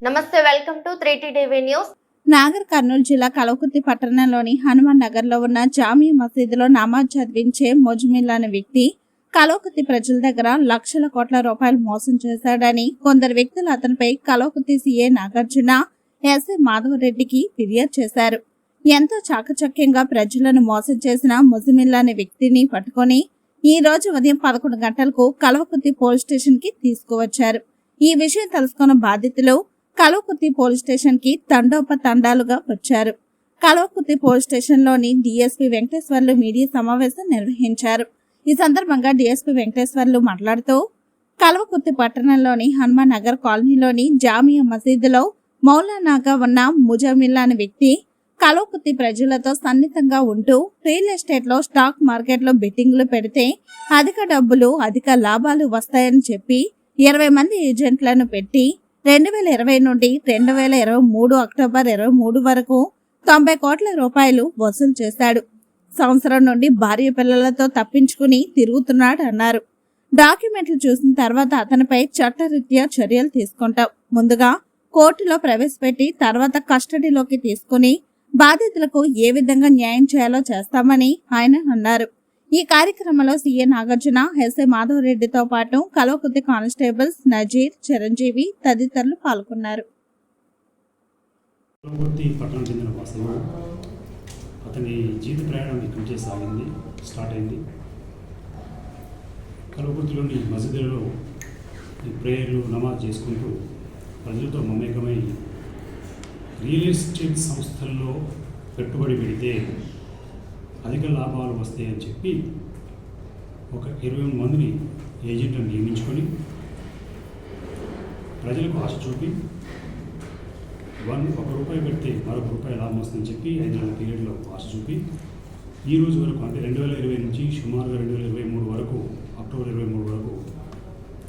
నమస్తే, welcome to 3T TV news. Nagar Kurnool జిల్లా కలవకుర్తి పట్టణంలోని హనుమాన్ నగర్ లో ఉన్న జామియా మసీదులో నమాజ్ చదివించే ముజ్మిల్ అనే వ్యక్తి కలవకుర్తి ప్రజల దగ్గర లక్షల కోట్ల రూపాయలు మోసం చేశాడని కొందరు వ్యక్తులు అతనిపై కలవకుర్తి సీఏ నాగార్జున, ఎస్ఐ మాధవరెడ్డికి ఫిర్యాదు చేశారు. ఎంతో చాకచక్యంగా ప్రజలను మోసం చేసిన ముజ్మిల్ అనే వ్యక్తిని పట్టుకొని ఈ రోజు ఉదయం 11 గంటలకు కలవకుర్తి పోలీస్ స్టేషన్ కి తీసుకువచ్చారు. ఈ విషయం తెలుసుకున్న బాధితులు కలవకుర్తి పోలీస్ స్టేషన్ కి తండోపతండాలుగా వచ్చారు. కలవకుర్తి పోలీస్ స్టేషన్ లోని డిఎస్పీ వెంకటేశ్వర్లు మీడియా సమావేశం నిర్వహించారు. ఈ సందర్భంగా డిఎస్పీ వెంకటేశ్వర్లు మాట్లాడుతూ కలవకుర్తి పట్టణంలోని హనుమాన్ నగర్ కాలనీలోని జామియా మసీదులో మౌలానాగా ఉన్న ముజమిల్ అనే వ్యక్తి కలవకుర్తి ప్రజలతో సన్నిహితంగా ఉంటూ రియల్ ఎస్టేట్ లో స్టాక్ మార్కెట్ లో బెట్టింగ్లు పెడితే అధిక డబ్బులు అధిక లాభాలు వస్తాయని చెప్పి 20 మంది ఏజెంట్లను పెట్టి 2020 నుండి 2023 అక్టోబర్ 23 వరకు 90 కోట్ల రూపాయలు వసూలు చేశాడు. సంవత్సరం నుండి భార్య పిల్లలతో తప్పించుకుని తిరుగుతున్నాడు అన్నారు. డాక్యుమెంట్లు చూసిన తర్వాత అతనిపై చట్టరీత్యా చర్యలు తీసుకుంటాం. ముందుగా కోర్టులో ప్రవేశపెట్టి తర్వాత కస్టడీలోకి తీసుకుని బాధితులకు ఏ విధంగా న్యాయం చేయాలో చేస్తామని ఆయన అన్నారు. ఈ కార్యక్రమంలో సీఏ నాగార్జున, ఎస్ఐ మాధవరెడ్డితో పాటు కలవకుర్తి కానిస్టేబుల్స్ నజీర్, చిరంజీవి తదితరులు పాల్గొన్నారు. పట్టణం చెందిన వాస్తవం అతని జీవిత ప్రయాణం ఇక్కడి నుంచే స్టార్ట్ అయింది. కలవకుర్తిలోని మసీదులలో ఈ ప్రేయర్లు నమాజ్ చేసుకుంటూ ప్రజలతో మమేకమై రియల్ ఎస్టేట్ సంస్థల్లో పెట్టుబడి పెడితే అధిక లాభాలు వస్తాయని చెప్పి ఒక 20 మందిని ఏజెంట్లను నియమించుకొని ప్రజలకు ఆశ చూపి ₹1 పెడితే మరొక రూపాయి లాభం వస్తుందని చెప్పి 5 నెలల పీరియడ్లో ఆశ చూపి ఈ రోజు వరకు అంటే 2020 నుంచి సుమారుగా 2023 వరకు అక్టోబర్ 23 వరకు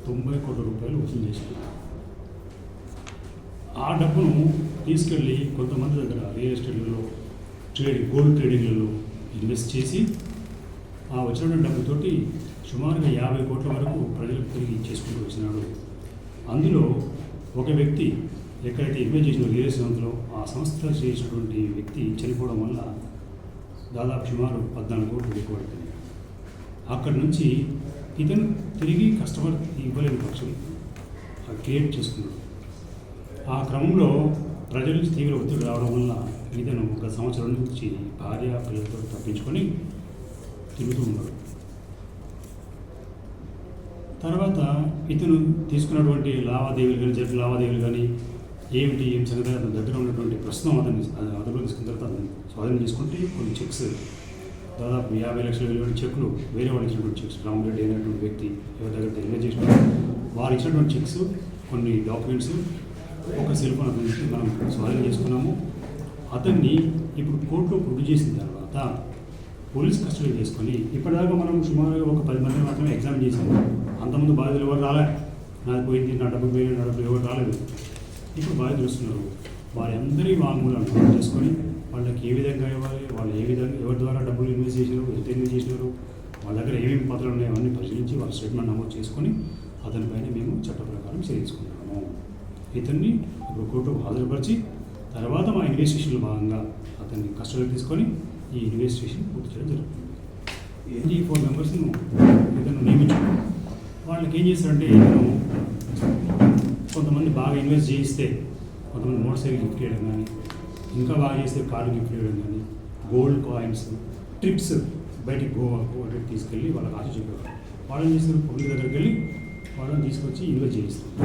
₹90 కోట్ల వసూలు చేశారు. ఆ డబ్బును తీసుకెళ్ళి కొంతమంది దగ్గర రియల్ ఎస్టేట్లలో గోల్డ్ ట్రేడింగ్లలో ఇన్వెస్ట్ చేసి ఆ వచ్చిన డబ్బుతోటి సుమారుగా 50 కోట్ల వరకు ప్రజలకు తిరిగి ఇచ్చేసుకుంటూ వచ్చినాడు. అందులో ఒక వ్యక్తి ఎక్కడైతే ఇన్వెస్ట్ చేసిన రియల్ సంస్థలో ఆ సంస్థ చేసినటువంటి వ్యక్తి చనిపోవడం వల్ల దాదాపు సుమారు 14 కోట్లు ఎక్కువడుతుంది. అక్కడి నుంచి ఇతను తిరిగి కస్టమర్ ఇవ్వలేని పక్షం క్రియేట్ చేసుకున్నాడు. ఆ క్రమంలో ప్రజల నుంచి తీవ్ర ఒత్తిడి రావడం వల్ల ఇతను ఒక సంవత్సరం నుంచి భార్య పిల్లలతో తప్పించుకొని తిరుగుతూ ఉన్నాడు. తర్వాత ఇతను తీసుకున్నటువంటి జరిపిన లావాదేవీలు కానీ ఏం సంగతి అతని దగ్గర ఉన్నటువంటి ప్రస్తుతం అతన్ని అదుపులో తీసుకున్న తర్వాత అతను స్వాధీనం చేసుకుంటే కొన్ని చెక్స్ దాదాపు 50 లక్షల విలువైన చెక్లు వేరే వాళ్ళు ఇచ్చినటువంటి చెక్స్ రామరెడ్డి అయినటువంటి వ్యక్తి ఎవరి దగ్గర తెలియజేసి చేసినారు. వారు ఇచ్చినటువంటి చెక్స్, కొన్ని డాక్యుమెంట్స్, ఒక సెల్ ఫోన్ అతని నుంచి మనం స్వాధీనం చేసుకున్నాము. అతన్ని ఇప్పుడు కోర్టులో ప్రొడ్యూస్ చేసిన తర్వాత పోలీస్ కస్టడీ చేసుకొని ఇప్పటిదాకా మనం సుమారుగా ఒక 10 మంది మాత్రమే ఎగ్జామిన్ చేశాము. అంతకుముందు బాధితులు ఎవరు రాలే, నాది పోయింది, నా డబ్బు పోయింది, నా డబ్బు ఎవరు రాలేదు. ఇప్పుడు బాధితులు వస్తున్నారు. వారందరి వాంగ్మూలాలు చేసుకొని వాళ్ళకి ఏ విధంగా ఇవ్వాలి, వాళ్ళు ఏ విధంగా ఎవరి ద్వారా డబ్బులు ఇన్వెస్ట్ చేసినారు, ఎంత ఇన్వెస్ట్ చేసినారు, వాళ్ళ దగ్గర ఏమేమి పత్రాలు ఉన్నాయో అవన్నీ పరిశీలించి వాళ్ళ స్టేట్మెంట్ నమోదు చేసుకొని అతనిపైన మేము చట్ట ప్రకారం చేయించుకుంటాము. ఇతన్ని ఇప్పుడు కోర్టుకు హాజరుపరిచి తర్వాత మా ఇన్వెస్టిగేషన్లో భాగంగా అతన్ని కస్టడీలో తీసుకొని ఈ ఇన్వెస్టిగేషన్ పూర్తి చేయడం జరుగుతుంది. ఈ 4 మెంబర్స్ను ఇతను నియమించాడు. వాళ్ళకి ఏం చేస్తారంటే ఇతను కొంతమంది బాగా ఇన్వెస్ట్ చేయిస్తే కొంతమంది మోటార్ సైకిల్ గిఫ్ట్ చేయడం కానీ, ఇంకా బాగా చేస్తే కార్డు గిఫ్ట్ చేయడం కానీ, గోల్డ్ కాయిన్స్, ట్రిప్స్ బయటికి గోవాకు అటు తీసుకెళ్ళి వాళ్ళకి ఆశ చెప్పేవారు. వాళ్ళని చేస్తారు పబ్లిక్ దగ్గరికి వెళ్ళి వాళ్ళని తీసుకొచ్చి ఇన్వెస్ట్ చేయిస్తారు.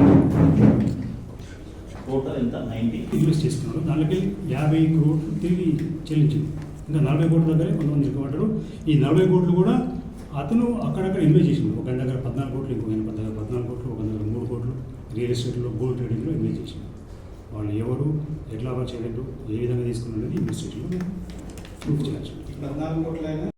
టోటల్ ఎంత 90 ఇన్వెస్ట్ చేసుకున్నాడు. దాంట్లోకి 50 కోట్లు తిరిగి చెల్లించింది. ఇంకా 40 కోట్ల దగ్గరే కొంతమంది ఇరుక్కుపడ్డారు. ఈ 40 కోట్లు కూడా అతను అక్కడక్కడ ఇన్వెస్ట్ చేసిండు. ఒక దగ్గర 14 కోట్లు, ఇంకొక దగ్గర 14 కోట్లు, ఒక దగ్గర 3 కోట్లు రియల్ ఎస్టేట్లో గోల్డ్ ట్రేడింగ్లో ఇన్వెస్ట్ చేసిండు. వాళ్ళు ఎవరు, ఎట్లా చేయలేదు, ఏ విధంగా తీసుకున్నది ఇన్వెస్టిగేషన్లో ప్రూఫ్ చేయాల్సి ఉంటుంది. 14 కోట్ల